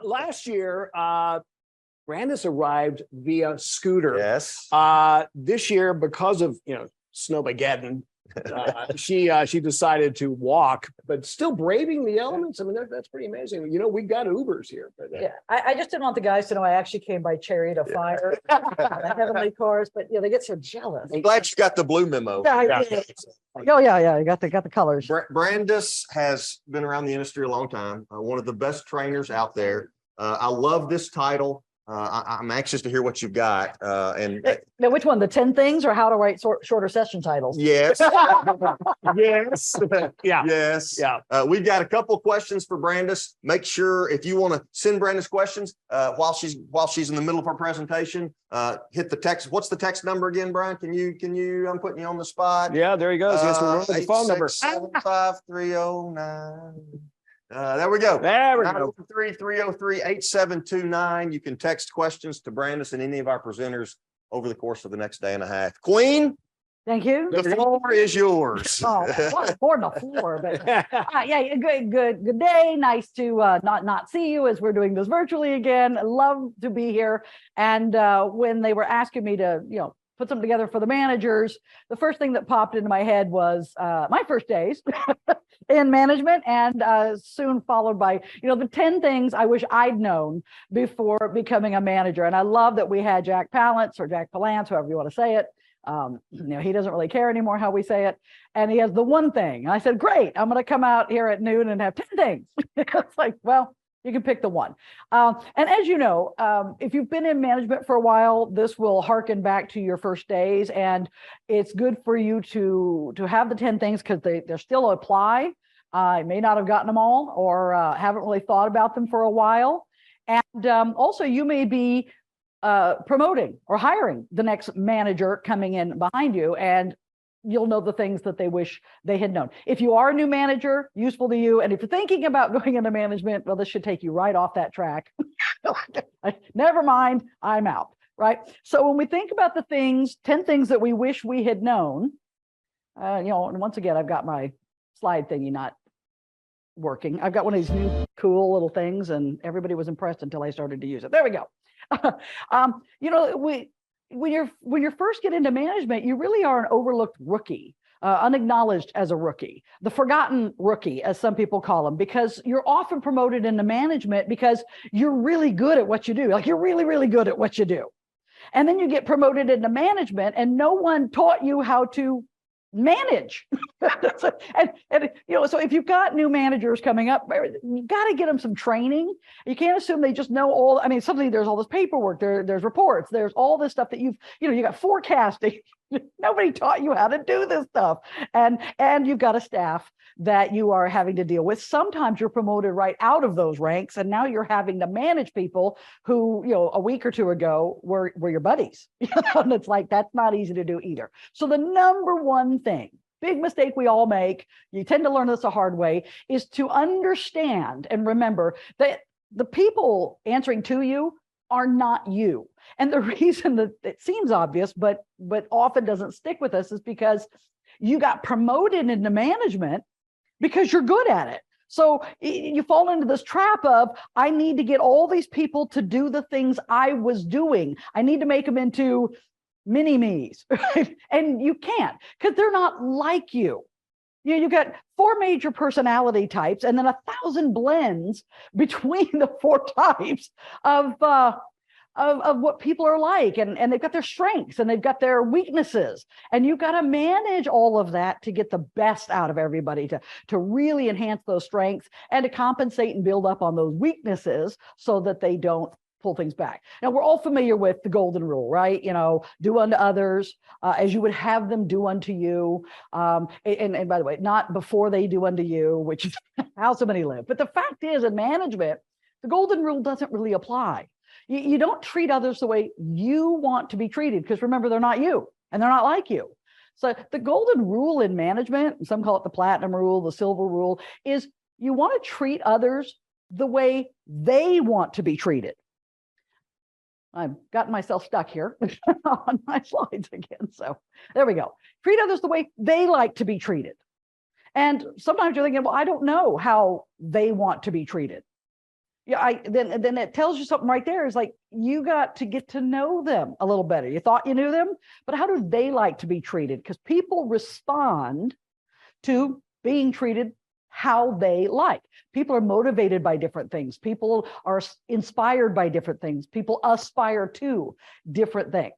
Last year, Brandis arrived via scooter. Yes. This year, because of Snowmageddon, she decided to walk, but still braving the elements. I mean, that's pretty amazing. We've got Ubers here. But, Yeah, I just didn't want the guys to know I actually came by chariot of fire, heavenly cars, but they get so jealous. I'm glad you got the blue memo. Yeah. Oh yeah, you got the colors. Brandis has been around the industry a long time. One of the best trainers out there. I love this title. I'm anxious to hear what you've got. Now, which one? The 10 things or how to write shorter session titles? Yes. Yes. Yeah. Yes. Yeah. We've got a couple questions for Brandis. Make sure if you want to send Brandis questions while she's in the middle of her presentation, hit the text. What's the text number again, Brian? Can you? I'm putting you on the spot. Yeah, there he goes. Yes, the phone number. 867-5309. There we go. There we go. 913-303-8729. You can text questions to Brandis and any of our presenters over the course of the next day and a half. Queen, Thank you. the floor is yours. Oh, more than the floor, but yeah, good day. Nice to not see you as we're doing this virtually again. Love to be here. And when they were asking me to, put something together for the managers, the first thing that popped into my head was my first days in management, and soon followed by, the 10 things I wish I'd known before becoming a manager. And I love that we had Jack Palance, or Jack Palance, however you want to say it. He doesn't really care anymore how we say it. And he has the one thing. And I said, great, I'm going to come out here at noon and have 10 things. It's like, well, you can pick the one. And as you know, if you've been in management for a while, this will harken back to your first days. And it's good for you to have the 10 things because they still apply. I may not have gotten them all, or haven't really thought about them for a while. And also you may be promoting or hiring the next manager coming in behind you, and you'll know the things that they wish they had known. If you are a new manager, useful to you. And if you're thinking about going into management, well, this should take you right off that track. Never mind, I'm out, right? So when we think about the 10 things that we wish we had known, and once again, I've got my slide thingy not working. I've got one of these new cool little things, and everybody was impressed until I started to use it. There we go. When you're first get into management, you really are an overlooked rookie, unacknowledged as a rookie, the forgotten rookie, as some people call them, because you're often promoted into management because you're really good at what you do. Like, you're really, really good at what you do. And then you get promoted into management and no one taught you how to manage. So if you've got new managers coming up, you got to get them some training. You can't assume they just know all. I mean, suddenly there's all this paperwork, there's reports, there's all this stuff that you got forecasting. Nobody taught you how to do this stuff. And you've got a staff that you are having to deal with. Sometimes you're promoted right out of those ranks, and now you're having to manage people who, a week or two ago were your buddies. And it's like, that's not easy to do either. So the number one thing, big mistake we all make, you tend to learn this the hard way, is to understand and remember that the people answering to you are not you. And the reason that it seems obvious, but often doesn't stick with us, is because you got promoted into management because you're good at it. So you fall into this trap of, I need to get all these people to do the things I was doing. I need to make them into mini-me's, right? And you can't, because they're not like you. You've got 4 major personality types and then 1,000 blends between the 4 types of what people are like, and they've got their strengths and they've got their weaknesses, and you've got to manage all of that to get the best out of everybody, to really enhance those strengths and to compensate and build up on those weaknesses so that they don't pull things back. Now, we're all familiar with the golden rule, right? Do unto others as you would have them do unto you. And by the way, not before they do unto you, which is how so many live. But the fact is, in management, the golden rule doesn't really apply. You don't treat others the way you want to be treated, because remember, they're not you and they're not like you. So the golden rule in management, some call it the platinum rule, the silver rule, is you want to treat others the way they want to be treated. I've gotten myself stuck here on my slides again. So there we go. Treat others the way they like to be treated. And sometimes you're thinking, well, I don't know how they want to be treated. Yeah, then it tells you something right there. Is like, you got to get to know them a little better. You thought you knew them, but how do they like to be treated? Because people respond to being treated how they like. People are motivated by different things. People are inspired by different things. People aspire to different things.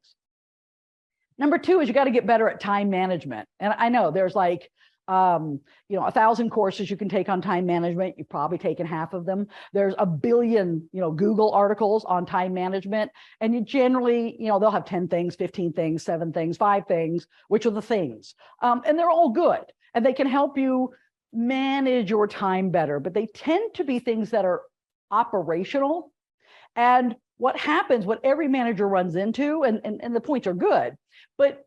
Number two is you got to get better at time management. And I know there's like, 1,000 courses you can take on time management. You've probably taken half of them. There's a billion, Google articles on time management. And you generally, they'll have 10 things, 15 things, 7 things, 5 things, which are the things. And they're all good. And they can help you manage your time better, but they tend to be things that are operational. And what happens, what every manager runs into, and the points are good, but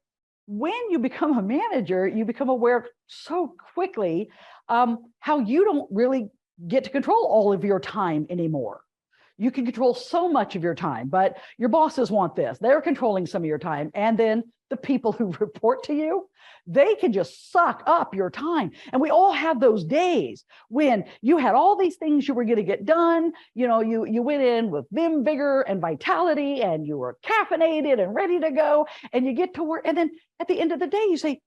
when you become a manager, you become aware so quickly how you don't really get to control all of your time anymore. You can control so much of your time, but your bosses want this. They're controlling some of your time. And then the people who report to you, they can just suck up your time. And we all have those days when you had all these things you were going to get done. You went in with vim, vigor, and vitality, and you were caffeinated and ready to go. And you get to work. And then at the end of the day, you say,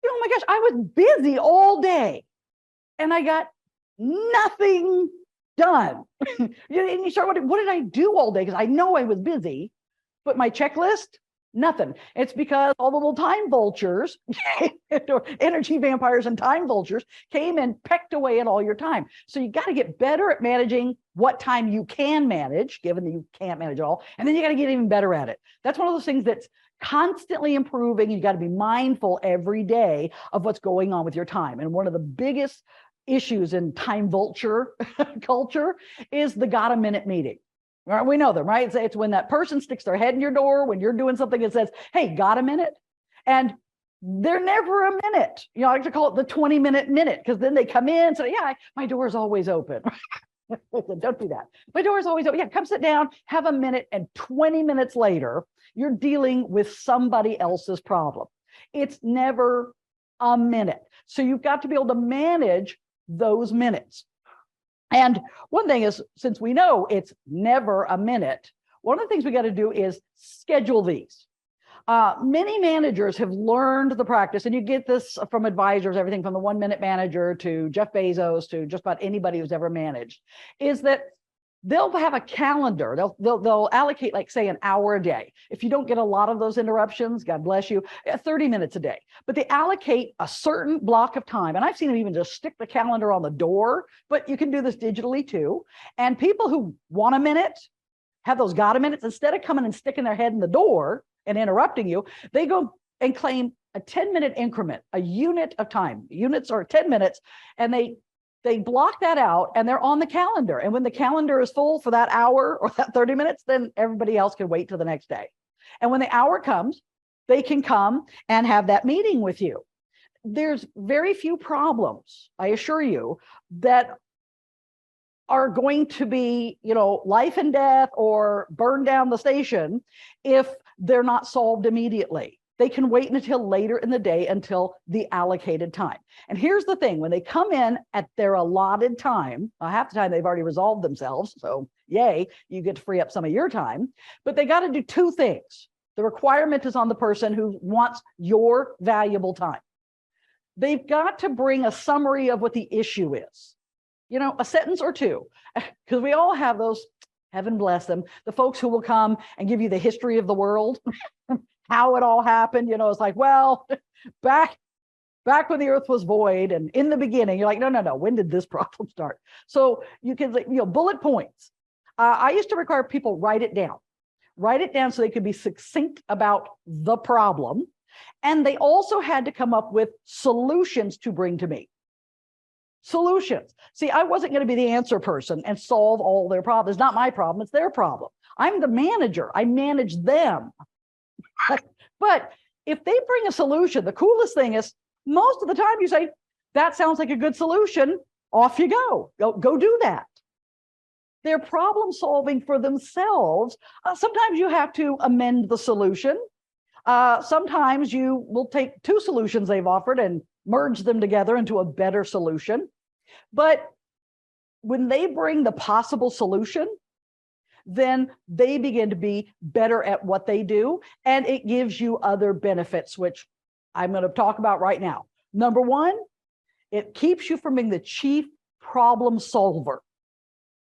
oh my gosh, I was busy all day and I got nothing done. And you start wondering, what did I do all day? Because I know I was busy, but my checklist, nothing. It's because all the little time vultures, energy vampires and time vultures, came and pecked away at all your time. So you got to get better at managing what time you can manage, given that you can't manage it all. And then you got to get even better at it. That's one of those things that's constantly improving. You got to be mindful every day of what's going on with your time. And one of the biggest issues in time vulture culture is the got a minute meeting. Right? We know them, right? It's when that person sticks their head in your door when you're doing something and says, hey, got a minute? And they're never a minute. I like to call it the 20-minute minute, because then they come in and say, yeah, my door is always open. Don't do that. My door is always open. Yeah, come sit down, have a minute, and 20 minutes later, you're dealing with somebody else's problem. It's never a minute. So you've got to be able to manage those minutes. And one thing is, since we know it's never a minute, one of the things we got to do is schedule these. Many managers have learned the practice, and you get this from advisors, everything from the 1-minute manager to Jeff Bezos to just about anybody who's ever managed, is that they'll have a calendar. They'll allocate, like, say, an hour a day. If you don't get a lot of those interruptions, God bless you, 30 minutes a day. But they allocate a certain block of time. And I've seen them even just stick the calendar on the door, but you can do this digitally too. And people who want a minute, have those got a minutes, instead of coming and sticking their head in the door and interrupting you, they go and claim a 10-minute increment, a unit of time. Units are 10 minutes, and they block that out, and they're on the calendar. And when the calendar is full for that hour or that 30 minutes, then everybody else can wait till the next day. And when the hour comes, they can come and have that meeting with you. There's very few problems, I assure you, that are going to be, life and death or burn down the station if they're not solved immediately. They can wait until later in the day, until the allocated time. And here's the thing, when they come in at their allotted time, half the time they've already resolved themselves, so yay, you get to free up some of your time, but they got to do 2 things. The requirement is on the person who wants your valuable time. They've got to bring a summary of what the issue is, a sentence or 2, because we all have those, heaven bless them, the folks who will come and give you the history of the world. How it all happened, it's like, well, back when the earth was void and in the beginning, you're like, no, when did this problem start? So you can, bullet points. I used to require people write it down so they could be succinct about the problem. And they also had to come up with solutions to bring to me. Solutions. See, I wasn't going to be the answer person and solve all their problems. It's not my problem, it's their problem. I'm the manager. I manage them. But if they bring a solution, the coolest thing is most of the time you say, that sounds like a good solution. Off you go. Go do that. They're problem solving for themselves. Sometimes you have to amend the solution. Sometimes you will take 2 solutions they've offered and merge them together into a better solution. But when they bring the possible solution, then they begin to be better at what they do. And it gives you other benefits, which I'm going to talk about right now. Number one, it keeps you from being the chief problem solver.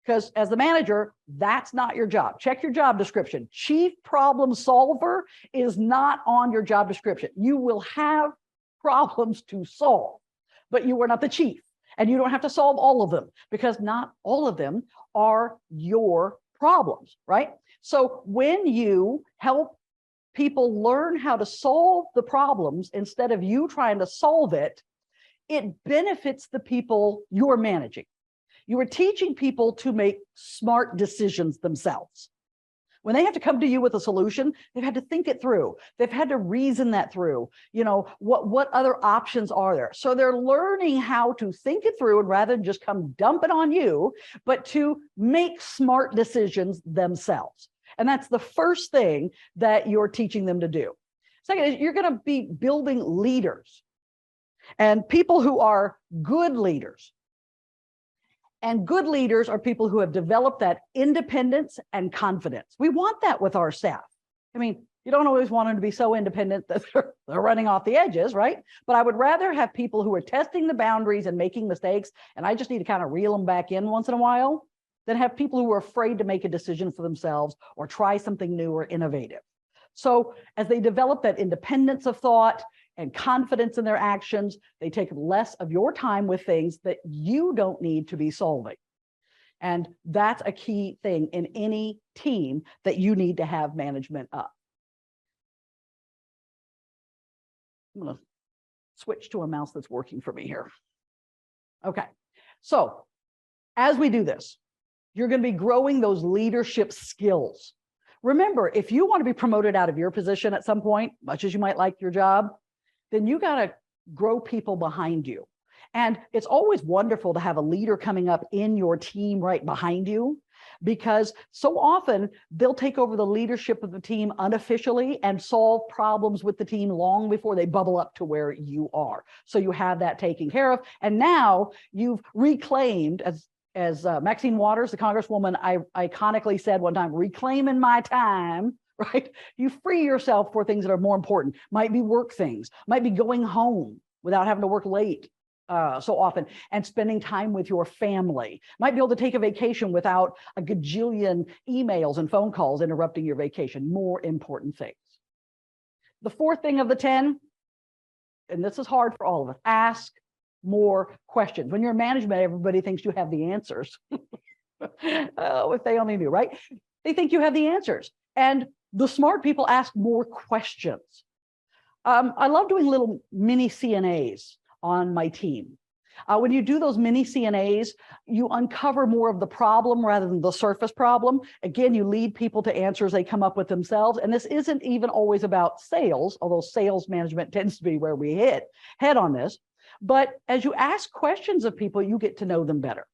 Because as the manager, that's not your job. Check your job description. Chief problem solver is not on your job description. You will have problems to solve, but you are not the chief. And you don't have to solve all of them, because not all of them are your problems, right? So when you help people learn how to solve the problems instead of you trying to solve it, it benefits the people you're managing. You are teaching people to make smart decisions themselves. When they have to come to you with a solution, they've had to think it through. They've had to reason that through. You know, what other options are there? So they're learning how to think it through, and rather than just come dump it on you, but to make smart decisions themselves. And that's the first thing that you're teaching them to do. Second is, you're going to be building leaders and people who are good leaders. And good leaders are people who have developed that independence and confidence. We want that with our staff. I mean, you don't always want them to be so independent that they're running off the edges, right? But I would rather have people who are testing the boundaries and making mistakes, and I just need to kind of reel them back in once in a while, than have people who are afraid to make a decision for themselves or try something new or innovative. So as they develop that independence of thought and confidence in their actions, they take less of your time with things that you don't need to be solving. And that's a key thing in any team that you need to have management of. I'm going to switch to a mouse that's working for me here. Okay, so as we do this, you're going to be growing those leadership skills. Remember, if you want to be promoted out of your position at some point, much as you might like your job, then you got to grow people behind you. And it's always wonderful to have a leader coming up in your team right behind you, because so often they'll take over the leadership of the team unofficially and solve problems with the team long before they bubble up to where you are. So you have that taken care of. And now you've reclaimed, as Maxine Waters, the Congresswoman, iconically said one time, reclaiming my time. Right? You free yourself for things that are more important. Might be work things, might be going home without having to work late so often and spending time with your family. Might be able to take a vacation without a gajillion emails and phone calls interrupting your vacation. More important things. The fourth thing of the 10, and this is hard for all of us, ask more questions. When you're in management, everybody thinks you have the answers. Oh, if they only knew, right? They think you have the answers. And the smart people ask more questions. I love doing little mini CNAs on my team. When you do those mini CNAs, you uncover more of the problem rather than the surface problem. Again, you lead people to answers they come up with themselves. And this isn't even always about sales, although sales management tends to be where we head on this. But as you ask questions of people, you get to know them better.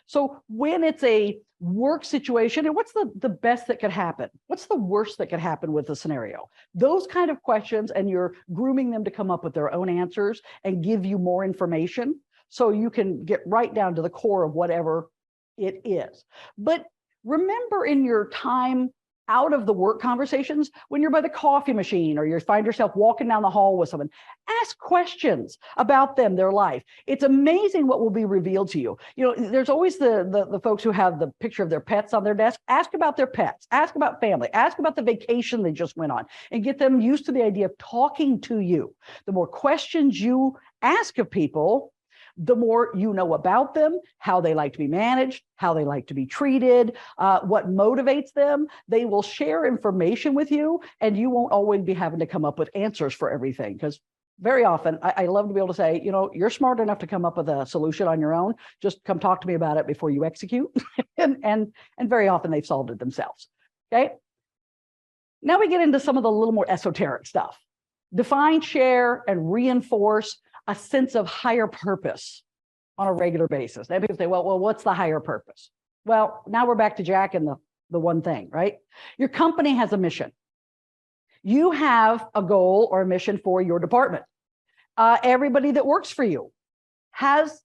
So when it's a work situation, and what's the best that could happen? What's the worst that could happen with the scenario? Those kind of questions, and you're grooming them to come up with their own answers and give you more information so you can get right down to the core of whatever it is. But remember, in your time out of the work conversations, when you're by the coffee machine or you find yourself walking down the hall with someone, ask questions about them, their life. It's amazing what will be revealed to you. You know, there's always the folks who have the picture of their pets on their desk. Ask about their pets, ask about family, ask about the vacation they just went on, and get them used to the idea of talking to you. The more questions you ask of people, the more you know about them, how they like to be managed, how they like to be treated, what motivates them. They will share information with you, and you won't always be having to come up with answers for everything. Because very often, I love to be able to say, you know, you're smart enough to come up with a solution on your own. Just come talk to me about it before you execute. and very often they've solved it themselves. Okay. Now we get into some of the little more esoteric stuff. Define, share, and reinforce a sense of higher purpose on a regular basis. Now people say, well, what's the higher purpose? Well, now we're back to Jack and the one thing, right? Your company has a mission. You have a goal or a mission for your department. Everybody that works for you has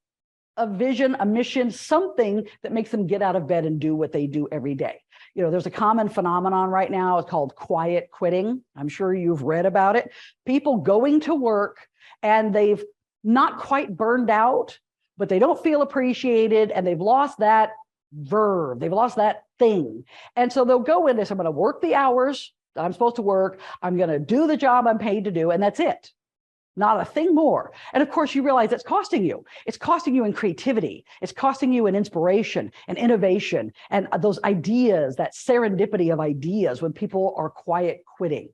a vision, a mission, something that makes them get out of bed and do what they do every day. You know, there's a common phenomenon right now. It's called quiet quitting. I'm sure you've read about it. People going to work and they've not quite burned out, but they don't feel appreciated and they've lost that verb. They've lost that thing. And so they'll go in and say, I'm going to work the hours that I'm supposed to work. I'm going to do the job I'm paid to do. And that's it. Not a thing more. And of course, you realize it's costing you. It's costing you in creativity. It's costing you in inspiration and innovation and those ideas, that serendipity of ideas when people are quiet quitting.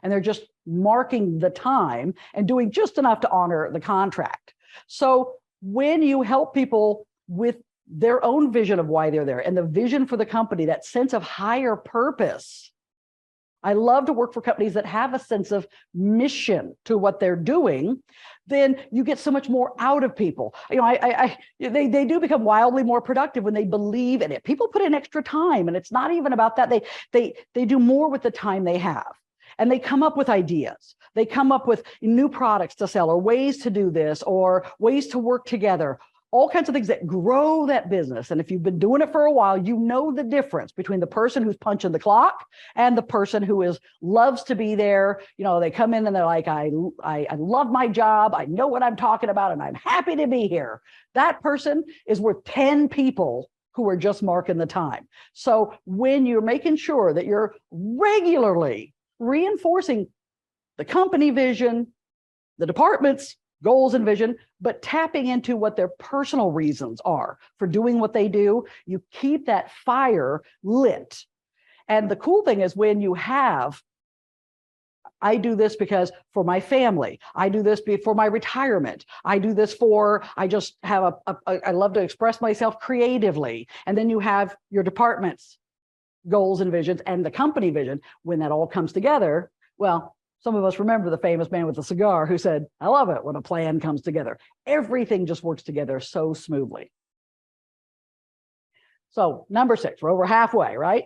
And they're just marking the time and doing just enough to honor the contract. So when you help people with their own vision of why they're there and the vision for the company, that sense of higher purpose. I love to work for companies that have a sense of mission to what they're doing. Then you get so much more out of people. You know, they do become wildly more productive when they believe in it. People put in extra time, and it's not even about that. They do more with the time they have, and they come up with ideas. They come up with new products to sell, or ways to do this, or ways to work together. All kinds of things that grow that business. And if you've been doing it for a while, you know the difference between the person who's punching the clock and the person who loves to be there. You know, they come in and they're like, I love my job. I know what I'm talking about, and I'm happy to be here. That person is worth 10 people who are just marking the time. So when you're making sure that you're regularly reinforcing the company vision, the department's goals and vision, but tapping into what their personal reasons are for doing what they do, you keep that fire lit. And the cool thing is when you have, I do this because for my family, I do this for my retirement, I do this for, I just have I love to express myself creatively. And then you have your department's goals and visions and the company vision. When that all comes together, well, some of us remember the famous man with the cigar who said, I love it when a plan comes together. Everything just works together so smoothly. So number 6, we're over halfway, right?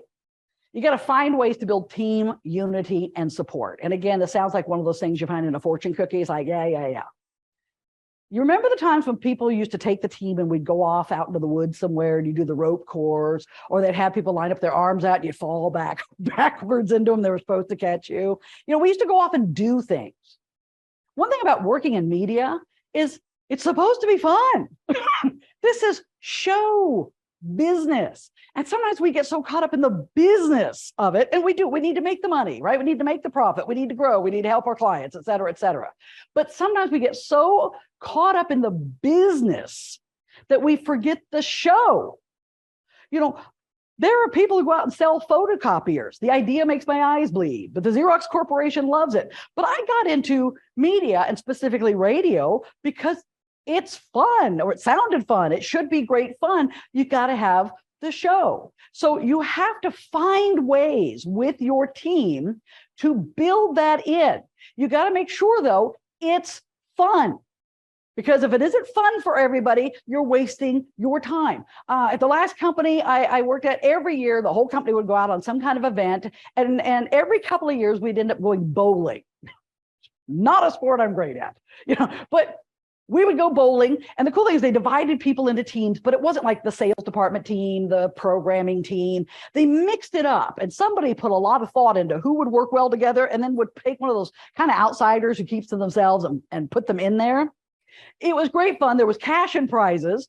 You got to find ways to build team unity and support. And again, this sounds like one of those things you find in a fortune cookie. It's like, yeah. You remember the times when people used to take the team and we'd go off out into the woods somewhere and you do the rope course, or they'd have people line up their arms out and you fall backwards into them. They were supposed to catch you. You know, we used to go off and do things. One thing about working in media is it's supposed to be fun. This is show business. And sometimes we get so caught up in the business of it, and we need to make the money, right? We need to make the profit. We need to grow. We need to help our clients, et cetera, et cetera. But sometimes we get so caught up in the business that we forget the show. You know, there are people who go out and sell photocopiers. The idea makes my eyes bleed, but the Xerox Corporation loves it. But I got into media and specifically radio because it's fun, or it sounded fun. It should be great fun. You got to have the show. So you have to find ways with your team to build that in. You got to make sure, though, it's fun. Because if it isn't fun for everybody, you're wasting your time. At the last company I worked at, every year, the whole company would go out on some kind of event. And every couple of years, we'd end up going bowling. Not a sport I'm great at, you know, but we would go bowling. And the cool thing is they divided people into teams, but it wasn't like the sales department team, the programming team. They mixed it up, and somebody put a lot of thought into who would work well together and then would pick one of those kind of outsiders who keeps to themselves and put them in there. It was great fun. There was cash and prizes.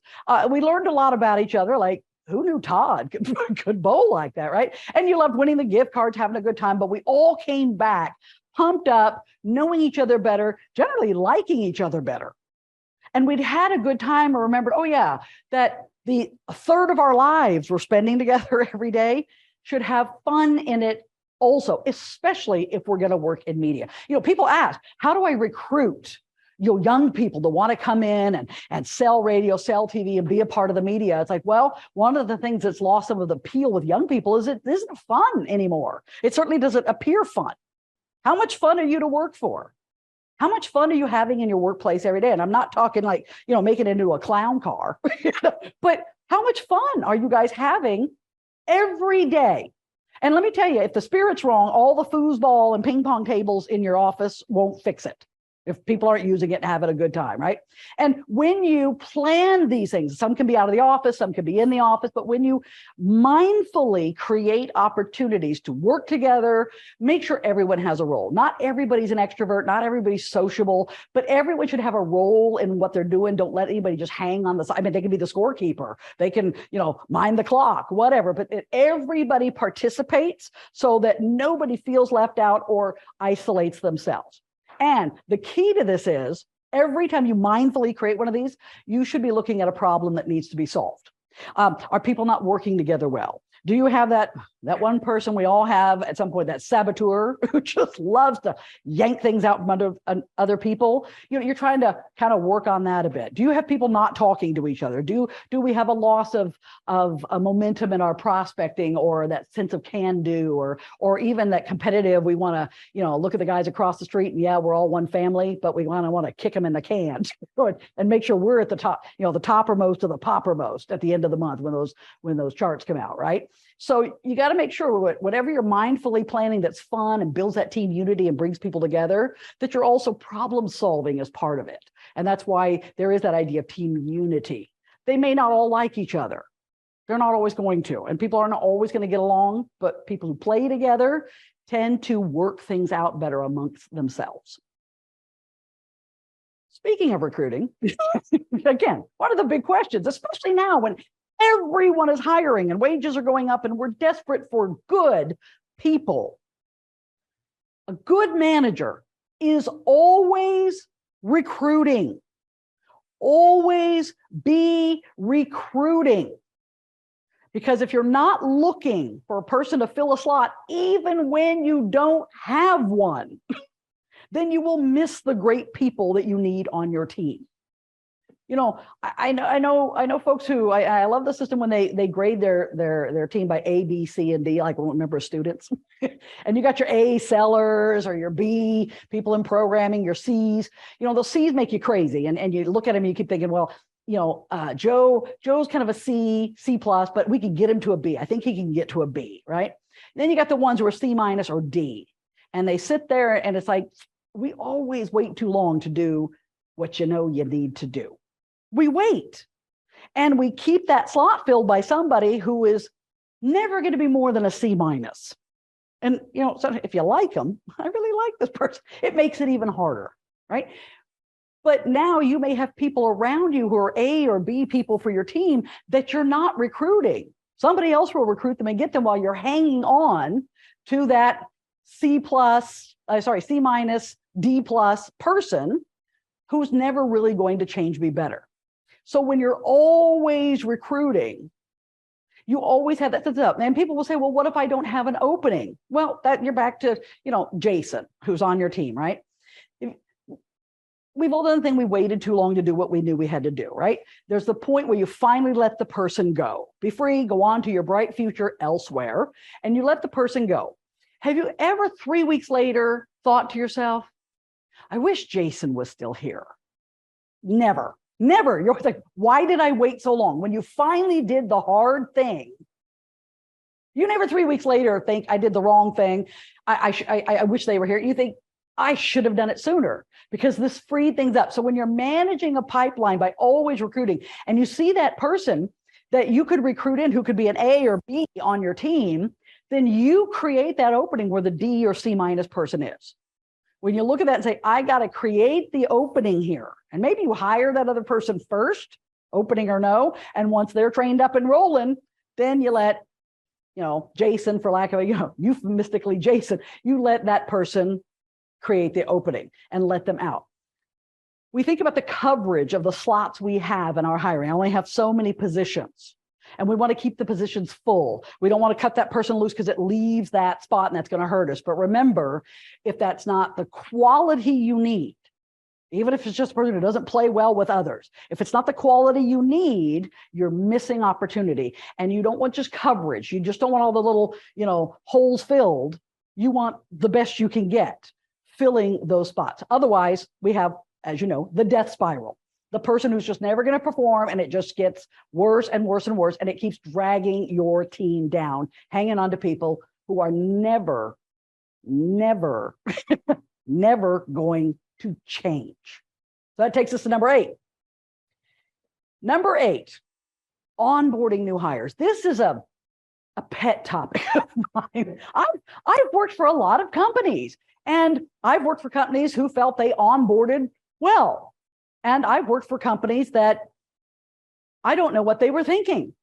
We learned a lot about each other, like who knew Todd could bowl like that, right? And you loved winning the gift cards, having a good time, but we all came back pumped up, knowing each other better, generally liking each other better. And we'd had a good time, or remembered, oh yeah, that a third of our lives we're spending together every day should have fun in it also, especially if we're going to work in media. You know, people ask, how do I recruit young people to want to come in and sell radio, sell TV, and be a part of the media? It's like, well, one of the things that's lost some of the appeal with young people is it isn't fun anymore. It certainly doesn't appear fun. How much fun are you to work for? How much fun are you having in your workplace every day? And I'm not talking like, you know, making it into a clown car, but how much fun are you guys having every day? And let me tell you, if the spirit's wrong, all the foosball and ping pong tables in your office won't fix it. if people aren't using it and having a good time, right? And when you plan these things, some can be out of the office, some can be in the office, but when you mindfully create opportunities to work together, make sure everyone has a role. Not everybody's an extrovert, not everybody's sociable, but everyone should have a role in what they're doing. Don't let anybody just hang on the side. I mean, they can be the scorekeeper, they can, mind the clock, whatever, but everybody participates so that nobody feels left out or isolates themselves. And the key to this is every time you mindfully create one of these, you should be looking at a problem that needs to be solved. Are people not working together well? Do you have that one person we all have at some point, that saboteur who just loves to yank things out from under other people? You're trying to kind of work on that a bit. Do you have people not talking to each other? Do we have a loss of a momentum in our prospecting, or that sense of can do, or even that competitive? We want to, look at the guys across the street and yeah, we're all one family, but we want to kick them in the cans and make sure we're at the top, the toppermost of the poppermost at the end of the month when those charts come out, right? So you got to make sure whatever you're mindfully planning that's fun and builds that team unity and brings people together, that you're also problem solving as part of it. And that's why there is that idea of team unity. They may not all like each other. They're not always going to, and people aren't always going to get along, but people who play together tend to work things out better amongst themselves. Speaking of recruiting, again, one of the big questions, especially now when everyone is hiring and wages are going up and we're desperate for good people. A good manager is always recruiting. Always be recruiting. Because if you're not looking for a person to fill a slot, even when you don't have one, then you will miss the great people that you need on your team. I know folks who I love the system when they grade their team by A, B, C, and D, like a number of students. And you got your A sellers or your B people in programming, your C's. Those C's make you crazy, and you look at them and you keep thinking, well, Joe's kind of a C plus, but we can get him to a B. I think he can get to a B, right? And then you got the ones who are C minus or D, and they sit there and it's like, we always wait too long to do what you need to do. We wait and we keep that slot filled by somebody who is never going to be more than a C minus. And, so if you like them, I really like this person, it makes it even harder, right? But now you may have people around you who are A or B people for your team that you're not recruiting. Somebody else will recruit them and get them while you're hanging on to that C minus, D plus person who's never really going to change me better. So when you're always recruiting, you always have that sense up. And people will say, well, what if I don't have an opening? Well, that you're back to, Jason, who's on your team, right? We've all done the thing. We waited too long to do what we knew we had to do, right? There's the point where you finally let the person go. Be free, go on to your bright future elsewhere, and you let the person go. Have you ever 3 weeks later thought to yourself, I wish Jason was still here? Never. You're always like, why did I wait so long? When you finally did the hard thing, you never 3 weeks later think, I did the wrong thing. I wish they were here. You think, I should have done it sooner, because this freed things up. So when you're managing a pipeline by always recruiting, and you see that person that you could recruit in who could be an A or B on your team, then you create that opening where the D or C minus person is. When you look at that and say, I got to create the opening here, and maybe you hire that other person first, opening or no, and once they're trained up and rolling, then you let, Jason, for lack of a, euphemistically Jason, you let that person create the opening and let them out. We think about the coverage of the slots we have in our hiring. I only have so many positions, and we want to keep the positions full. We don't want to cut that person loose because it leaves that spot and that's going to hurt us. But remember, if that's not the quality you need, even if it's just a person who doesn't play well with others, if it's not the quality you need, you're missing opportunity. And you don't want just coverage. You just don't want all the little, holes filled. You want the best you can get filling those spots. Otherwise, we have, as you know, the death spiral. The person who's just never going to perform, and it just gets worse and worse and worse, and it keeps dragging your team down, hanging on to people who are never, never, never going to change. So that takes us to number 8. Number 8, onboarding new hires. This is a pet topic of mine. I've worked for a lot of companies, and I've worked for companies who felt they onboarded well. And I've worked for companies that I don't know what they were thinking.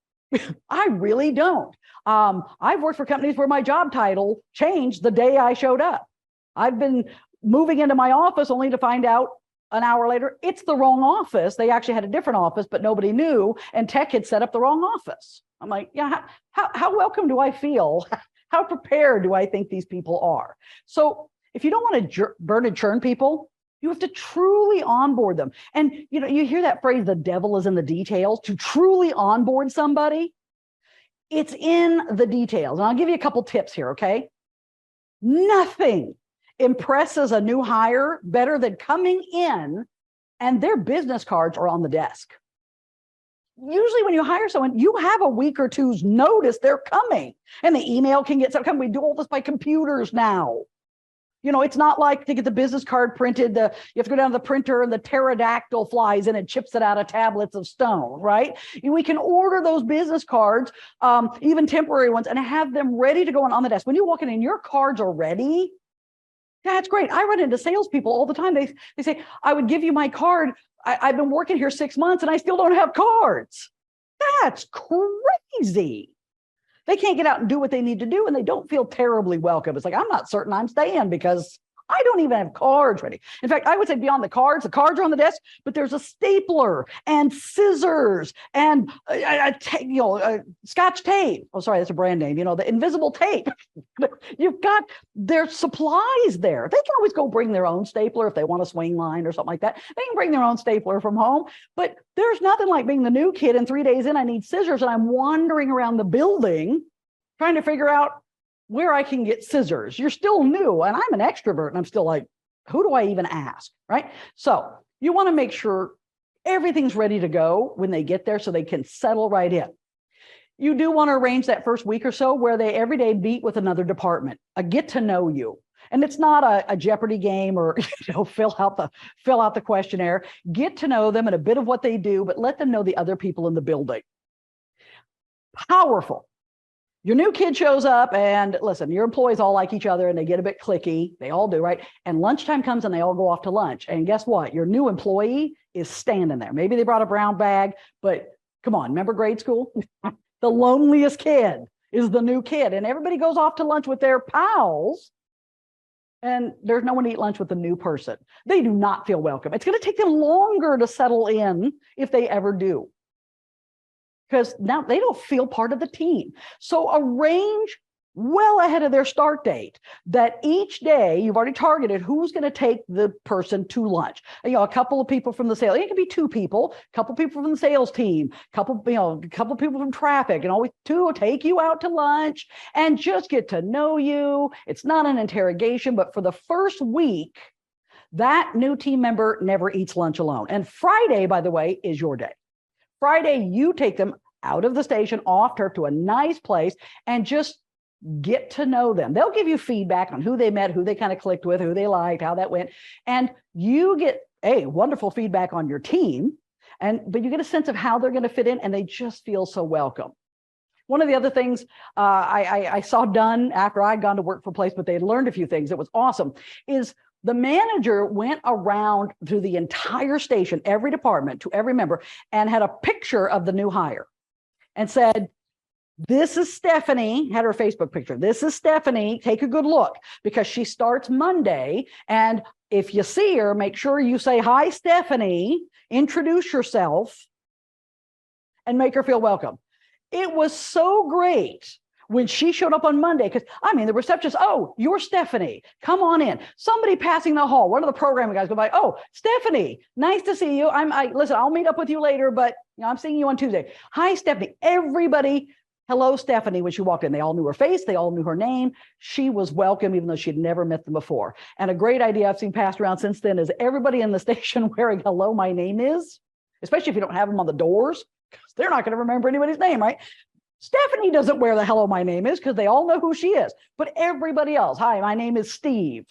I really don't. I've worked for companies where my job title changed the day I showed up. I've been moving into my office only to find out an hour later, it's the wrong office. They actually had a different office, but nobody knew, and tech had set up the wrong office. I'm like, yeah, how welcome do I feel? How prepared do I think these people are? So if you don't want to burn and churn people, you have to truly onboard them. And you hear that phrase, the devil is in the details. To truly onboard somebody, it's in the details. And I'll give you a couple tips here, okay? Nothing impresses a new hire better than coming in and their business cards are on the desk. Usually when you hire someone, you have a week or two's notice they're coming, and the email can get some. We do all this by computers now. It's not like to get the business card printed, you have to go down to the printer and the pterodactyl flies in and chips it out of tablets of stone, right? We can order those business cards, even temporary ones, and have them ready to go on the desk. When you walk in and your cards are ready, that's great. I run into salespeople all the time. They say, I would give you my card. I've been working here 6 months and I still don't have cards. That's crazy. They can't get out and do what they need to do, and they don't feel terribly welcome. It's like, I'm not certain I'm staying because I don't even have cards ready. In fact, I would say beyond the cards are on the desk, but there's a stapler and scissors and Scotch tape. Oh, sorry, that's a brand name. The invisible tape. You've got their supplies there. They can always go bring their own stapler if they want a swing line or something like that. They can bring their own stapler from home, but there's nothing like being the new kid and 3 days in, I need scissors, and I'm wandering around the building trying to figure out where I can get scissors. You're still new, and I'm an extrovert, and I'm still like, who do I even ask, right? So you want to make sure everything's ready to go when they get there so they can settle right in. You do want to arrange that first week or so where they every day meet with another department, a get to know you. And it's not a Jeopardy game or fill out the questionnaire. Get to know them and a bit of what they do, but let them know the other people in the building. Powerful. Your new kid shows up, and listen, your employees all like each other and they get a bit cliquey. They all do, right? And lunchtime comes and they all go off to lunch. And guess what? Your new employee is standing there. Maybe they brought a brown bag, but come on, remember grade school? The loneliest kid is the new kid, and everybody goes off to lunch with their pals, and there's no one to eat lunch with the new person. They do not feel welcome. It's going to take them longer to settle in if they ever do, because now they don't feel part of the team. So arrange well ahead of their start date that each day you've already targeted who's going to take the person to lunch. A couple of people from the sales, it can be 2 people, a couple of people from the sales team, a couple of people from traffic, and always 2 will take you out to lunch and just get to know you. It's not an interrogation, but for the first week, that new team member never eats lunch alone. And Friday, by the way, is your day. Friday, you take them out of the station, off to a nice place, and just get to know them. They'll give you feedback on who they met, who they kind of clicked with, who they liked, how that went. And you get wonderful feedback on your team, but you get a sense of how they're going to fit in, and they just feel so welcome. One of the other things I saw done after I'd gone to work for a place, but they had learned a few things that was awesome, is the manager went around through the entire station, every department, to every member, and had a picture of the new hire and said, this is Stephanie, had her Facebook picture. This is Stephanie. Take a good look because she starts Monday. And if you see her, make sure you say, hi, Stephanie, introduce yourself, and make her feel welcome. It was so great when she showed up on Monday, because the receptionist, oh, you're Stephanie, come on in. Somebody passing the hall, one of the programming guys go by, oh, Stephanie, nice to see you. Listen, I'll meet up with you later, but I'm seeing you on Tuesday. Hi, Stephanie. Everybody, hello, Stephanie, when she walked in. They all knew her face. They all knew her name. She was welcome, even though she'd never met them before. And a great idea I've seen passed around since then is everybody in the station wearing hello, my name is, especially if you don't have them on the doors, because they're not going to remember anybody's name, right? Stephanie doesn't wear the hello, my name is, because they all know who she is. But everybody else, hi, my name is Steve,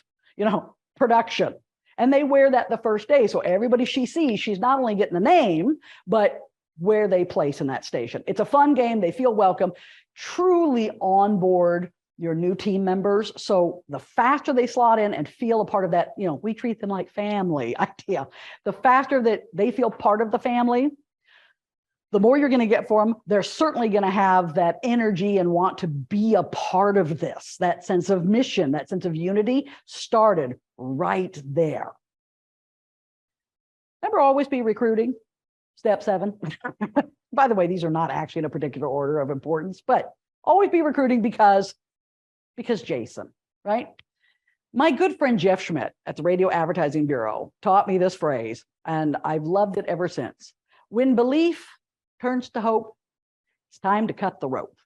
production. And they wear that the first day. So everybody she sees, she's not only getting the name, but where they place in that station. It's a fun game. They feel welcome. Truly onboard your new team members. So the faster they slot in and feel a part of that, we treat them like family idea. The faster that they feel part of the family, the more you're going to get for them. They're certainly going to have that energy and want to be a part of this. That sense of mission, that sense of unity started right there. Remember, always be recruiting. Step 7. By the way, these are not actually in a particular order of importance, but always be recruiting because Jason, right? My good friend Jeff Schmidt at the Radio Advertising Bureau taught me this phrase, and I've loved it ever since. When belief turns to hope, it's time to cut the rope.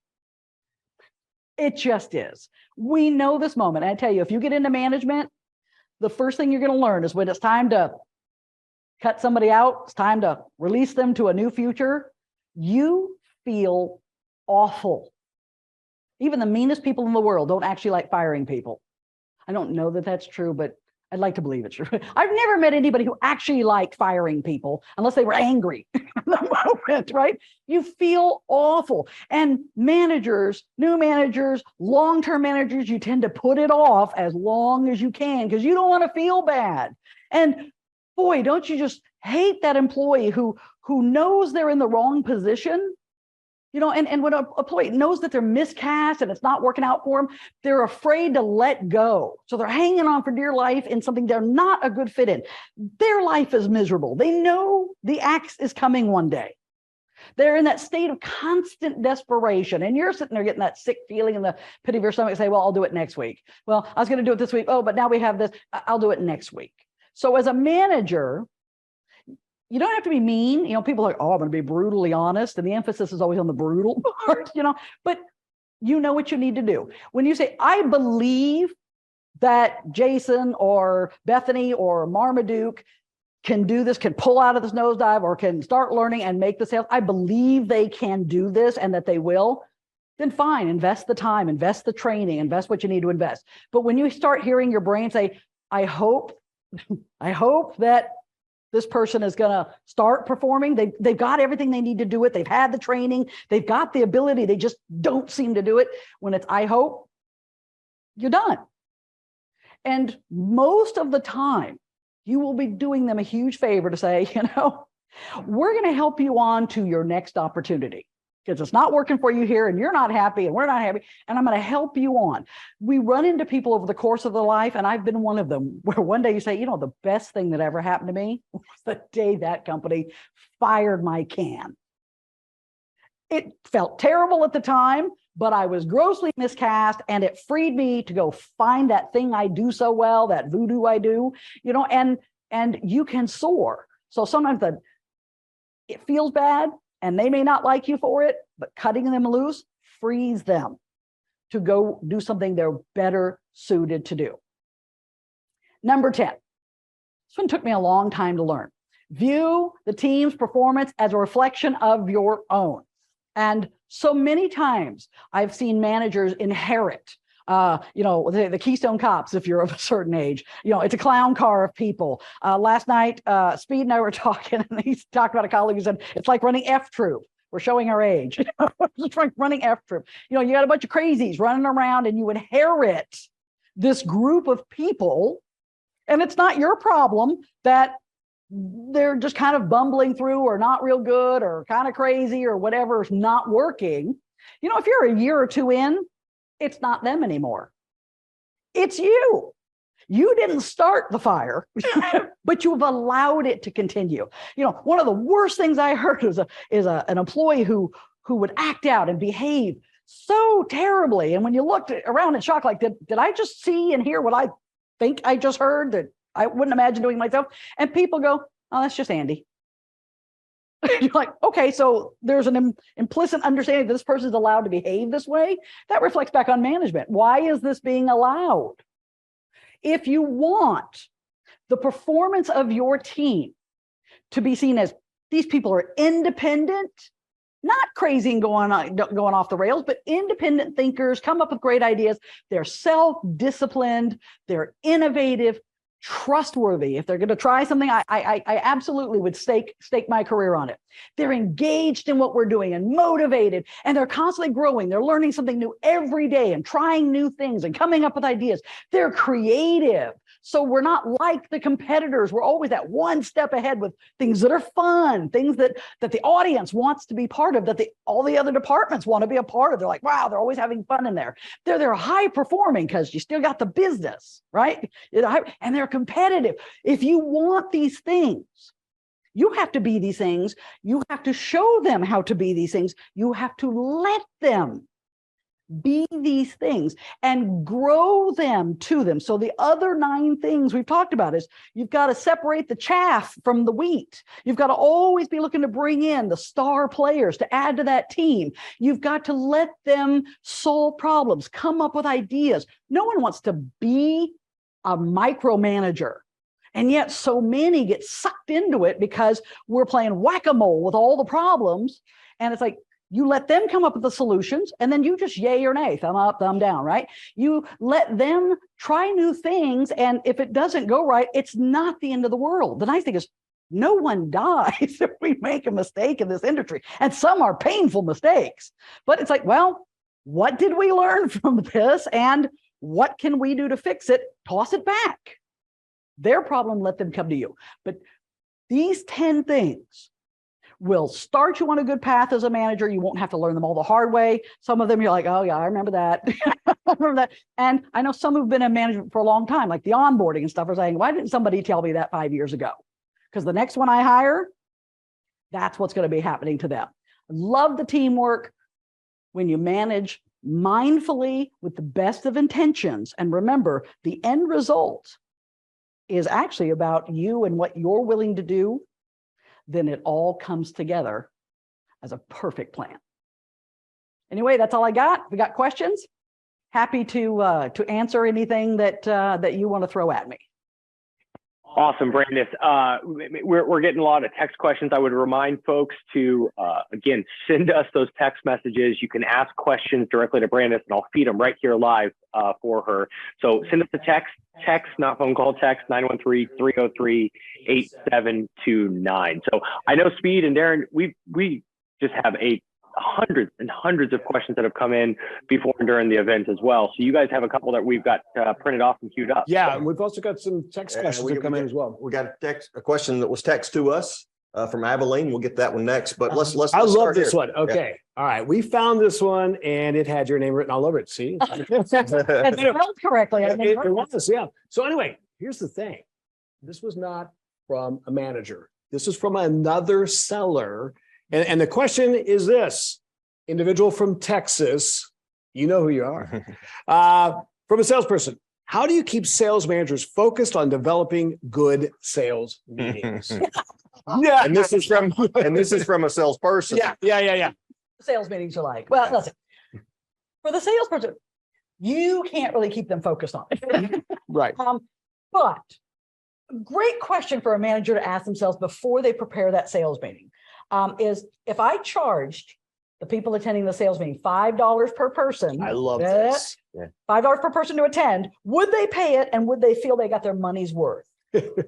It just is. We know this moment. I tell you, if you get into management, the first thing you're going to learn is when it's time to cut somebody out, it's time to release them to a new future, you feel awful. Even the meanest people in the world don't actually like firing people. I don't know that that's true, but I'd like to believe it's true. I've never met anybody who actually liked firing people unless they were angry in the moment, right? You feel awful. And managers, new managers, long-term managers, you tend to put it off as long as you can because you don't want to feel bad. And boy, don't you just hate that employee who knows they're in the wrong position? And when an employee knows that they're miscast and it's not working out for them, they're afraid to let go. So they're hanging on for dear life in something they're not a good fit in. Their life is miserable. They know the axe is coming one day. They're in that state of constant desperation. And you're sitting there getting that sick feeling in the pit of your stomach, say, well, I'll do it next week. Well, I was going to do it this week. Oh, but now we have this. I'll do it next week. So as a manager, you don't have to be mean. People are like, oh, I'm going to be brutally honest. And the emphasis is always on the brutal part, but you know what you need to do. When you say, I believe that Jason or Bethany or Marmaduke can do this, can pull out of this nosedive or can start learning and make the sales. I believe they can do this and that they will. Then fine, invest the time, invest the training, invest what you need to invest. But when you start hearing your brain say, I hope that this person is going to start performing. They've got everything they need to do it. They've had the training. They've got the ability. They just don't seem to do it. When it's, I hope, you're done. And most of the time, you will be doing them a huge favor to say, we're going to help you on to your next opportunity. Because it's not working for you here and you're not happy and we're not happy, and I'm going to help you on. We run into people over the course of their life, and I've been one of them, where one day you say, the best thing that ever happened to me was the day that company fired my can. It felt terrible at the time, but I was grossly miscast, and it freed me to go find that thing I do so well, that voodoo I do, and you can soar. So sometimes it feels bad, and they may not like you for it, but cutting them loose frees them to go do something they're better suited to do. Number 10. This one took me a long time to learn. View the team's performance as a reflection of your own. And so many times I've seen managers inherit the Keystone Cops, if you're of a certain age, it's a clown car of people. Last night, Speed and I were talking, and he's talked about a colleague who said, it's like running F Troop. We're showing our age. It's like running F Troop. You got a bunch of crazies running around, and you inherit this group of people, and it's not your problem that they're just kind of bumbling through or not real good or kind of crazy or whatever is not working. If you're a year or two in, it's not them anymore. It's you. You didn't start the fire, but you've allowed it to continue. One of the worst things I heard is an employee who would act out and behave so terribly. And when you looked around in shock, like, did I just see and hear what I think I just heard that I wouldn't imagine doing myself? And people go, oh, that's just Andy. You're like, okay, so there's an implicit understanding that this person is allowed to behave this way. That reflects back on management. Why is this being allowed? If you want the performance of your team to be seen as these people are independent, not crazy and going off the rails, but independent thinkers, come up with great ideas. They're self-disciplined, they're innovative. trustworthy. If they're going to try something, I absolutely would stake my career on it. They're engaged in what we're doing and motivated, and they're constantly growing. They're learning something new every day and trying new things and coming up with ideas. They're creative. So we're not like the competitors. We're always that one step ahead with things that are fun, things that the audience wants to be part of, that all the other departments want to be a part of. They're like, wow, they're always having fun in there. They're high performing because you still got the business, right? And they're competitive. If you want these things, you have to be these things. You have to show them how to be these things. You have to let them be these things and grow them to them. So the other 9 things we've talked about is you've got to separate the chaff from the wheat. You've got to always be looking to bring in the star players to add to that team. You've got to let them solve problems, come up with ideas. No one wants to be a micromanager. And yet so many get sucked into it because we're playing whack-a-mole with all the problems. And it's like, you let them come up with the solutions, and then you just yay or nay, thumb up, thumb down, right? You let them try new things, and if it doesn't go right, it's not the end of the world. The nice thing is no one dies if we make a mistake in this industry, and some are painful mistakes. But it's like, well, what did we learn from this, and what can we do to fix it? Toss it back. Their problem, let them come to you. But these 10 things will start you on a good path as a manager. You won't have to learn them all the hard way. Some of them you're like, oh yeah, I remember that. I remember that. And I know some who've been in management for a long time, like the onboarding and stuff, are saying, why didn't somebody tell me that 5 years ago? Because the next one I hire, that's what's going to be happening to them. Love the teamwork. When you manage mindfully with the best of intentions, and remember, the end result is actually about you and what you're willing to do, then it all comes together as a perfect plan. Anyway, that's all I got. If you got questions, happy to answer anything that you want to throw at me. Awesome, Brandis. We're getting a lot of text questions. I would remind folks to, again, send us those text messages. You can ask questions directly to Brandis, and I'll feed them right here live for her. So send us a text, not phone call, text, 913-303-8729. So I know Speed and Darren, we just have hundreds and hundreds of questions that have come in before and during the event as well. So you guys have a couple that we've got printed off and queued up. Yeah, and we've also got some text questions that come in as well. We got a question that was text to us from Abilene. We'll get that one next, but let's I love start this here. one. Okay. Yeah. All right. We found this one and it had your name written all over it. See? It's spelled correctly. It was, yeah. So anyway, here's the thing. This was not from a manager. This is from another seller. And the question is this: individual from Texas, you know who you are, from a salesperson. How do you keep sales managers focused on developing good sales meetings? Yeah, and this is from a salesperson. Yeah. Sales meetings are like, well, listen, for the salesperson, you can't really keep them focused on it. Right. But great question for a manager to ask themselves before they prepare that sales meeting is, if I charged the people attending the sales meeting $5 per person, I love this. Yeah. $5 per person to attend, would they pay it, and would they feel they got their money's worth?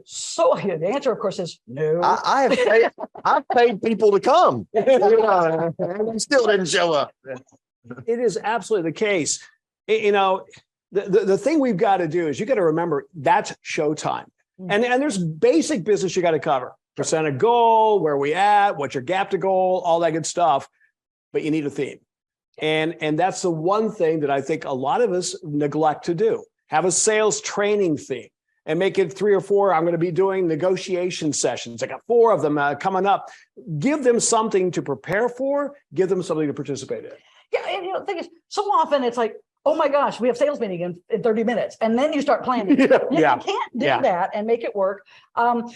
So the answer, of course, is no. I've paid people to come. And they still didn't show up. It is absolutely the case. The thing we've got to do is you got to remember that's showtime. And there's basic business you got to cover. Percent of goal, where we at, what's your gap to goal, all that good stuff. But you need a theme. And that's the one thing that I think a lot of us neglect to do. Have a sales training theme and make it 3 or 4. I'm going to be doing negotiation sessions. I got 4 of them coming up. Give them something to prepare for. Give them something to participate in. Yeah, and the thing is, so often it's like, oh my gosh, we have sales meeting in 30 minutes. And then you start planning. You can't do that and make it work.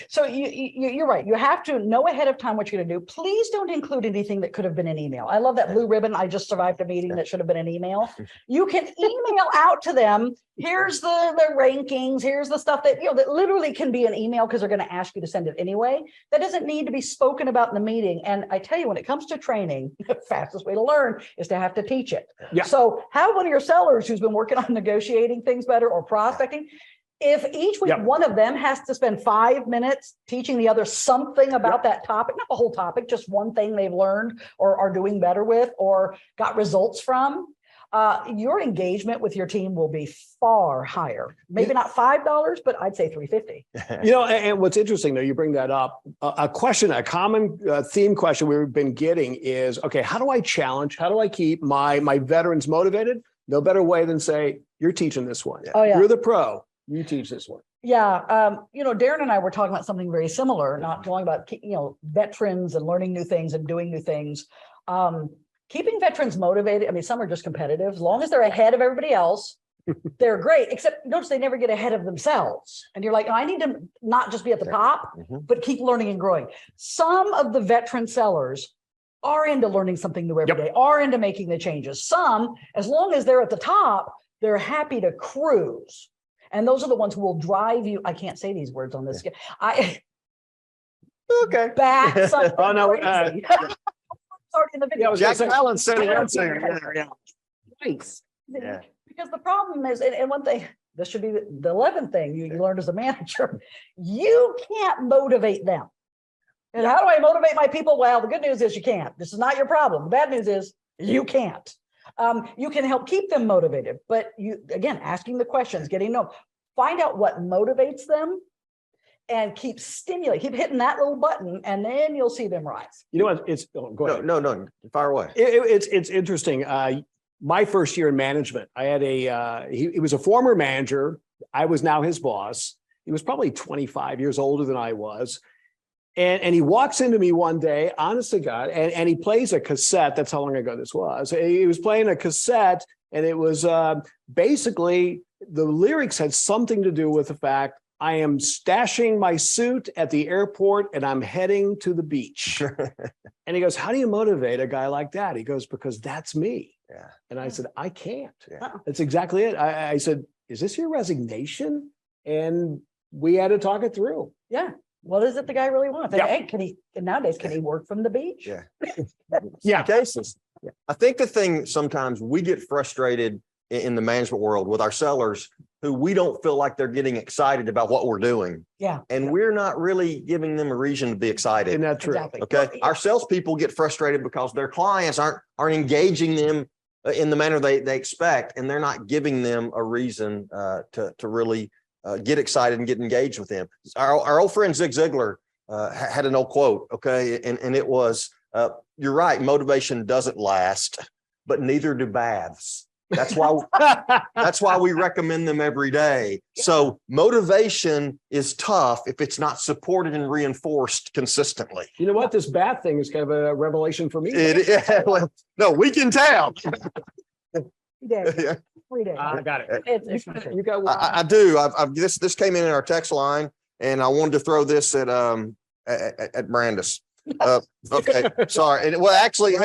So you're right. You have to know ahead of time what you're going to do. Please don't include anything that could have been an email. I love that blue ribbon. I just survived a meeting that should have been an email. You can email out to them. Here's the rankings. Here's the stuff that, that literally can be an email because they're going to ask you to send it anyway. That doesn't need to be spoken about in the meeting. And I tell you, when it comes to training, the fastest way to learn is to have to teach it. Yeah. So have one of your sellers who's been working on negotiating things better or prospecting, If each week Yep. one of them has to spend 5 minutes teaching the other something about that topic, not the whole topic, just one thing they've learned or are doing better with or got results from, your engagement with your team will be far higher. Maybe not $5, but I'd say $3.50. And what's interesting though, you bring that up, a question, a common theme question we've been getting is, okay, how do I keep my veterans motivated? No better way than say, you're teaching this one. Oh, yeah. You're the pro. You teach this one. Yeah. Darren and I were talking about something very similar, not talking about, veterans and learning new things and doing new things. Keeping veterans motivated. I mean, some are just competitive. As long as they're ahead of everybody else, they're great, except notice they never get ahead of themselves. And you're like, I need to not just be at the top, but keep learning and growing. Some of the veteran sellers are into learning something new every day, are into making the changes. Some, as long as they're at the top, they're happy to cruise. And those are the ones who will drive you. I can't say these words on this. Okay. Back something Oh, no, crazy. Start in the video. Jack Allen said it. Yeah. Thanks. Yeah. Because the problem is, and one thing, this should be the 11th thing you learned as a manager, you can't motivate them. And how do I motivate my people? Well, the good news is you can't. This is not your problem. The bad news is you can't. You can help keep them motivated, but again, asking the questions, getting to know, find out what motivates them and keep hitting that little button, and then you'll see them rise. You know what? Go ahead. No, fire away. It's interesting. My first year in management, I had he was a former manager. I was now his boss. He was probably 25 years older than I was. And he walks into me one day, honest to God, and he plays a cassette. That's how long ago this was. He was playing a cassette, and it was basically the lyrics had something to do with the fact I am stashing my suit at the airport and I'm heading to the beach. And he goes, how do you motivate a guy like that? He goes, because that's me. Yeah. And I said, I can't. Yeah. That's exactly it. I said, is this your resignation? And we had to talk it through. Yeah. What is it the guy really wants? Yeah. Hey, nowadays, can he work from the beach? Yeah. Yeah. Cases. I think the thing sometimes we get frustrated in the management world with our sellers who we don't feel like they're getting excited about what we're doing. Yeah. And we're not really giving them a reason to be excited. Isn't that true? Exactly. Okay. Well, Our salespeople get frustrated because their clients aren't engaging them in the manner they expect, and they're not giving them a reason to really get excited and get engaged with them. Our old friend Zig Ziglar had an old quote. Okay. And it was, you're right. Motivation doesn't last, but neither do baths. That's why we recommend them every day. So motivation is tough if it's not supported and reinforced consistently. You know what? This bath thing is kind of a revelation for me. Well, no, we can tell. Yeah. 3 days. I got it. It's You got one. I do. This came in our text line, and I wanted to throw this at Brandis. Okay, sorry. And well, actually,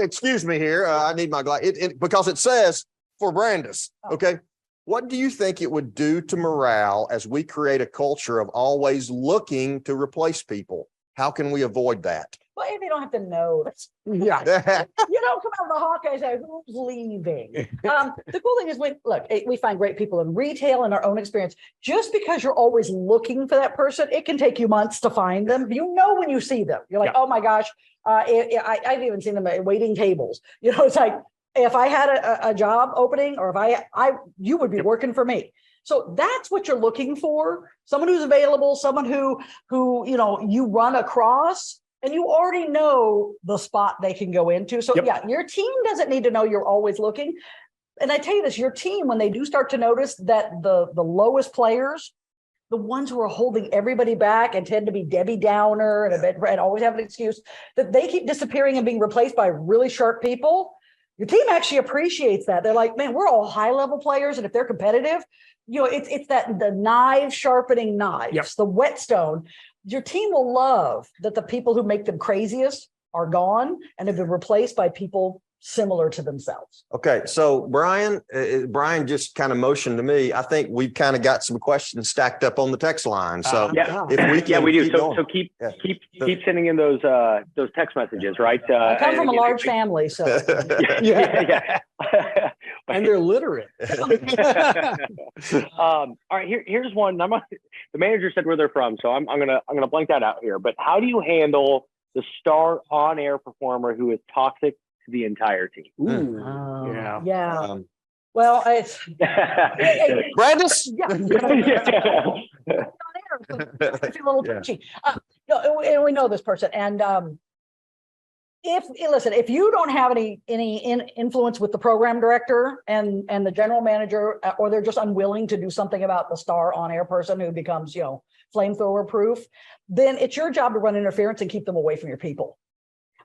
excuse me here. I need my glass because it says for Brandis. Okay. What do you think it would do to morale as we create a culture of always looking to replace people? How can we avoid that? Well, if you don't have to know, Yeah. you don't come out of the Hawkeye and say, who's leaving? The cool thing is we find great people in retail and our own experience. Just because you're always looking for that person, it can take you months to find them. You know, when you see them, you're like, oh my gosh, I've even seen them at waiting tables. You know, it's like, if I had a job opening, or if you would be working for me. So that's what you're looking for. Someone who's available, someone who, you run across, and you already know the spot they can go into. So yeah, your team doesn't need to know you're always looking. And I tell you this, your team, when they do start to notice that the lowest players, the ones who are holding everybody back and tend to be Debbie Downer and always have an excuse, that they keep disappearing and being replaced by really sharp people, your team actually appreciates that. They're like, man, we're all high level players. And if they're competitive, it's the knives sharpening knives, the whetstone. Your team will love that the people who make them craziest are gone and have been replaced by people similar to themselves. Okay, so Brian just kind of motioned to me. I think we've kind of got some questions stacked up on the text line. So if we can, we do. keep Keep sending in those text messages, right? I come from a large family, so yeah. And they're literate. All right, here's one. The manager said where they're from, so I'm gonna blank that out here. But how do you handle the star on-air performer who is toxic to the entire team? Ooh, Oh, yeah. yeah. Well, it's Brandis? yeah. Yeah. It's a little Yeah. touchy. No, and we know this person. And if you don't have any influence with the program director and the general manager, or they're just unwilling to do something about the star on-air person who becomes, flamethrower proof, then it's your job to run interference and keep them away from your people.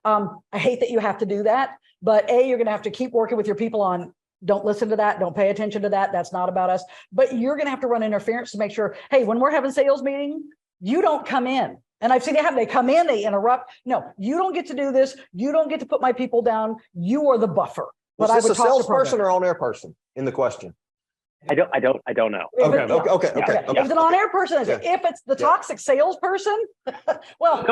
I hate that you have to do that, but you're going to have to keep working with your people on, don't listen to that. Don't pay attention to that. That's not about us. But you're going to have to run interference to make sure, hey, when we're having sales meeting, you don't come in. And I've seen it happen. They come in, they interrupt. No, you don't get to do this. You don't get to put my people down. You are the buffer. Was But I this would a talk to salesperson program. or on-air person in the question? I don't know. If Okay, it- okay. If it's an on-air person, is it? If it's the toxic salesperson, well,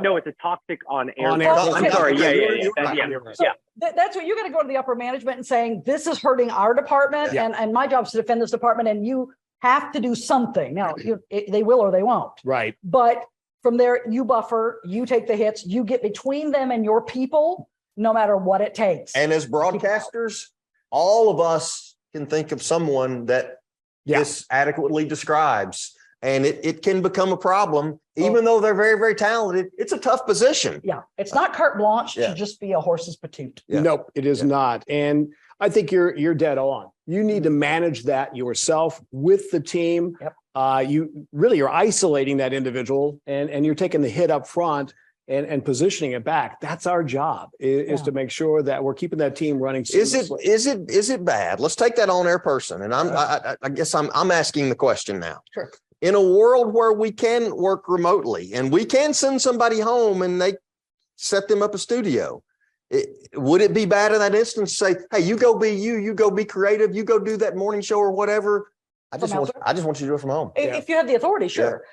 No, it's a toxic on-air. On-air. I'm sorry. Okay, Yeah. You're right. so that's what you got to go to the upper management and saying, this is hurting our department. Yeah. And my job is to defend this department, and you have to do something. Now, they will or they won't. Right. But from there, you buffer, you take the hits, you get between them and your people, no matter what it takes. And as broadcasters, all of us can think of someone that Yeah. this adequately describes. And it can become a problem, even though they're very, very talented. It's a tough position. Yeah, it's not carte blanche Yeah. to just be a horse's patoot. Yeah. Nope, it is not. And I think you're dead on. You need to manage that yourself with the team. Yep. You're isolating that individual and you're taking the hit up front and positioning it back. That's our job is Yeah. to make sure that we're keeping that team running. Is seamlessly. it bad? Let's take that on-air person. And I guess I'm asking the question now. Sure. In a world where we can work remotely and we can send somebody home and they set them up a studio, would it be bad in that instance to say, hey, you go be you go be creative, you go do that morning show or whatever? I just want you to do it from home. If you have the authority, sure.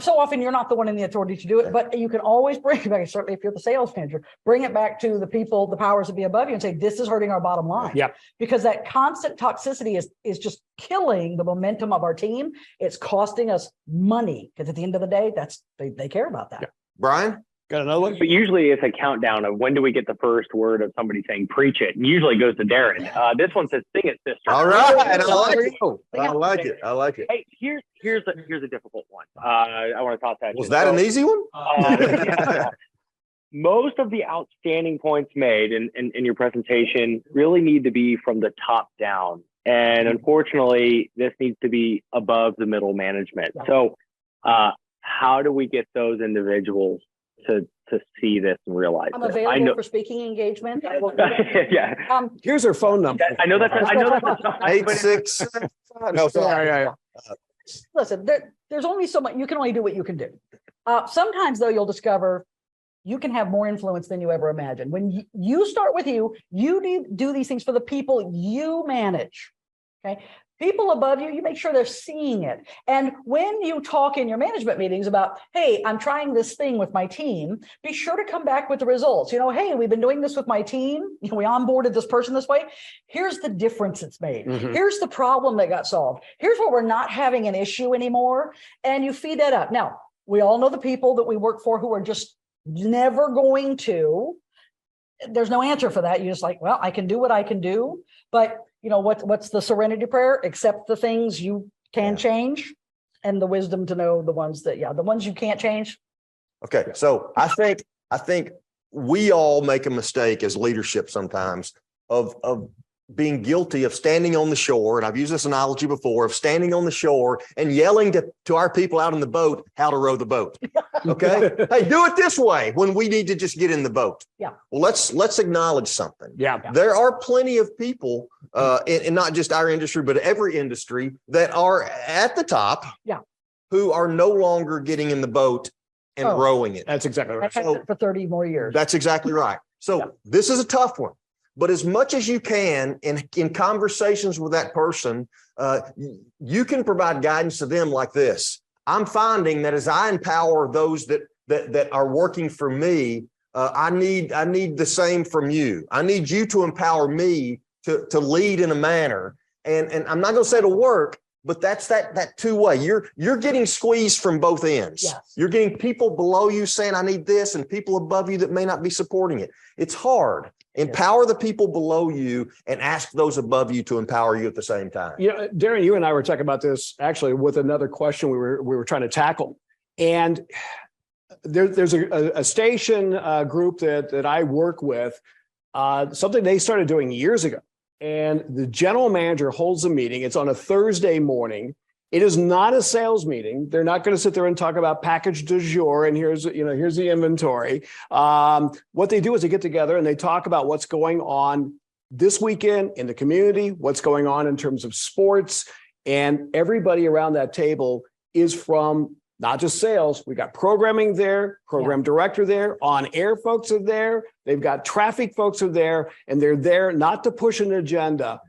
So often you're not the one in the authority to do it, but you can always bring it back, certainly if you're the sales manager, bring it back to the people, the powers that be above you and say, this is hurting our bottom line. Yep. Because that constant toxicity is just killing the momentum of our team. It's costing us money because at the end of the day, they care about that. Yeah. Brian? Got another one? But usually it's a countdown of when do we get the first word of somebody saying preach it. And usually it goes to Darren. This one says sing it, sister. All right. I like it. Yeah. I like it. I like it. Hey, here's a difficult one. I want to toss that. Was that an easy one? Yeah. Most of the outstanding points made in your presentation really need to be from the top down. And unfortunately, this needs to be above the middle management. So how do we get those individuals to see this and realize I'm this? available for speaking engagement. I will- Yeah. Here's her phone number. I know that's a 866. No, sorry. Yeah. Listen, there's only so much, you can only do what you can do. Sometimes though, you'll discover you can have more influence than you ever imagined. When you start with you need to do these things for the people you manage. Okay. People above you, you make sure they're seeing it. And when you talk in your management meetings about, hey, I'm trying this thing with my team, be sure to come back with the results. Hey, we've been doing this with my team. We onboarded this person this way. Here's the difference it's made. Mhm. Here's the problem that got solved. Here's where we're not having an issue anymore. And you feed that up. Now, we all know the people that we work for who are just never going to. There's no answer for that. You're just like, well, I can do what I can do. But what's the serenity prayer? Accept the things you can change and the wisdom to know the ones the ones you can't change. Okay. So I think we all make a mistake as leadership sometimes of being guilty of standing on the shore. And I've used this analogy before of standing on the shore and yelling to our people out in the boat, how to row the boat. Okay. Hey, do it this way when we need to just get in the boat. Yeah. Well, let's acknowledge something. Yeah. There are plenty of people in not just our industry, but every industry that are at the top who are no longer getting in the boat and rowing it. That's exactly right. I've had it for 30 more years. That's exactly right. So this is a tough one, but as much as you can in conversations with that person, you can provide guidance to them like this. I'm finding that as I empower those that are working for me, I need the same from you. I need you to empower me to lead in a manner. And I'm not going to say it'll work, but that's that two-way. You're getting squeezed from both ends. Yes. You're getting people below you saying, I need this, and people above you that may not be supporting it. It's hard. Empower the people below you and ask those above you to empower you at the same time. You know, Darren, you and I were talking about this actually with another question we were trying to tackle. And there's a station group that I work with, something they started doing years ago. And the general manager holds a meeting. It's on a Thursday morning. It is not a sales meeting. They're not going to sit there and talk about package du jour and here's the inventory. What they do is they get together and they talk about what's going on this weekend in the community, what's going on in terms of sports, and everybody around that table is from not just sales. We got programming there, program director there, on-air folks are there. They've got traffic folks are there, and they're there not to push an agenda.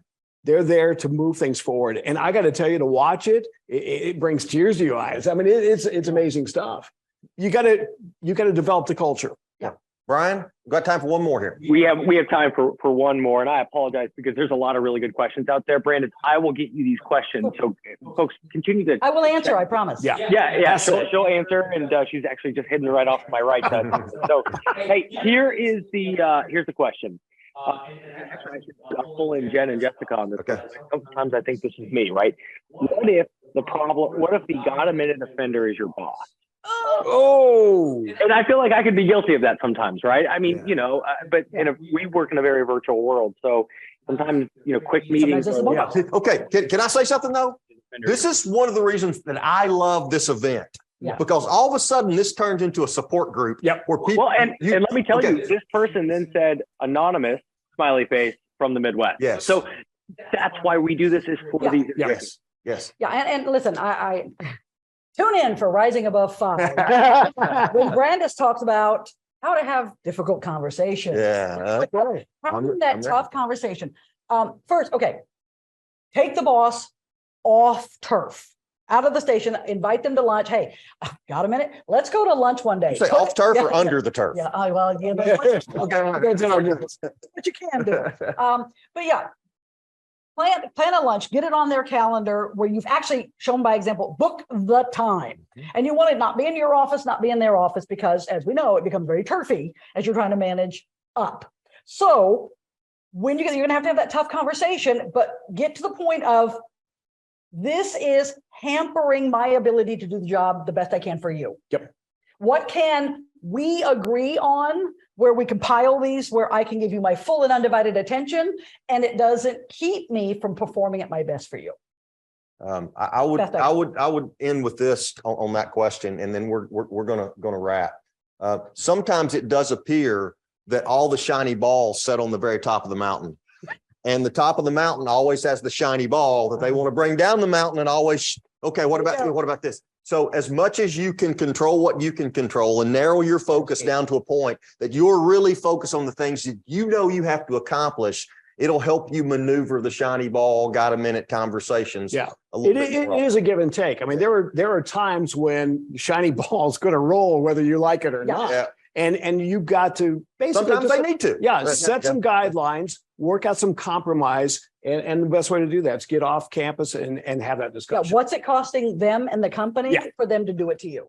They're there to move things forward. And I got to tell you, to watch it, it brings tears to your eyes. I mean, it's amazing stuff. You got to develop the culture. Yeah. Brian, we've got time for one more here. We have time for one more, and I apologize because there's a lot of really good questions out there. Brandon, I will get you these questions. So folks, continue to. I will answer, I promise. Yeah. She'll answer, and she's actually just hidden right off to my right. So, hey, here's the question. I'll pull in Jen and Jessica on this. Okay. Sometimes I think this is me, right? What if the got a minute offender is your boss? Oh, and I feel like I could be guilty of that sometimes, right? I mean, but we work in a very virtual world, so sometimes quick meetings. Okay, can I say something though? This is one of the reasons that I love this event. Yeah. Because all of a sudden this turns into a support group. Yep. Where people. Well, and let me tell you, this person then said anonymous smiley face from the Midwest. Yes. So that's why we do this, is for these. Yes. Yeah, and listen, I tune in for Rising Above 5 when Brandis talks about how to have difficult conversations. Yeah. Okay. Having that tough conversation. First, okay, take the boss off turf, out of the station, invite them to lunch. Hey, got a minute? Let's go to lunch one day. You say off turf or under the turf? Yeah, well, yeah, that's what you can do. But yeah, plan a lunch, get it on their calendar where you've actually shown by example, book the time. And you want it not be in your office, not be in their office, because as we know, it becomes very turfy as you're trying to manage up. So when you're going to have that tough conversation, but get to the point of, this is hampering my ability to do the job the best I can for you. Yep. What can we agree on where we compile these, where I can give you my full and undivided attention, and it doesn't keep me from performing at my best for you? I would end with this on that question, and then we're gonna wrap. Sometimes it does appear that all the shiny balls set on the very top of the mountain. And the top of the mountain always has the shiny ball that they want to bring down the mountain, and always, okay, what about this? So as much as you can control what you can control and narrow your focus down to a point that you're really focused on the things that you have to accomplish, it'll help you maneuver the shiny ball, got a minute conversations. Yeah, it is a give and take. I mean, there are times when shiny ball is going to roll whether you like it or not. Yeah. And you've got to basically sometimes they need to. Yeah, set some guidelines, work out some compromise, and the best way to do that is get off campus and have that discussion. Yeah, what's it costing them and the company for them to do it to you?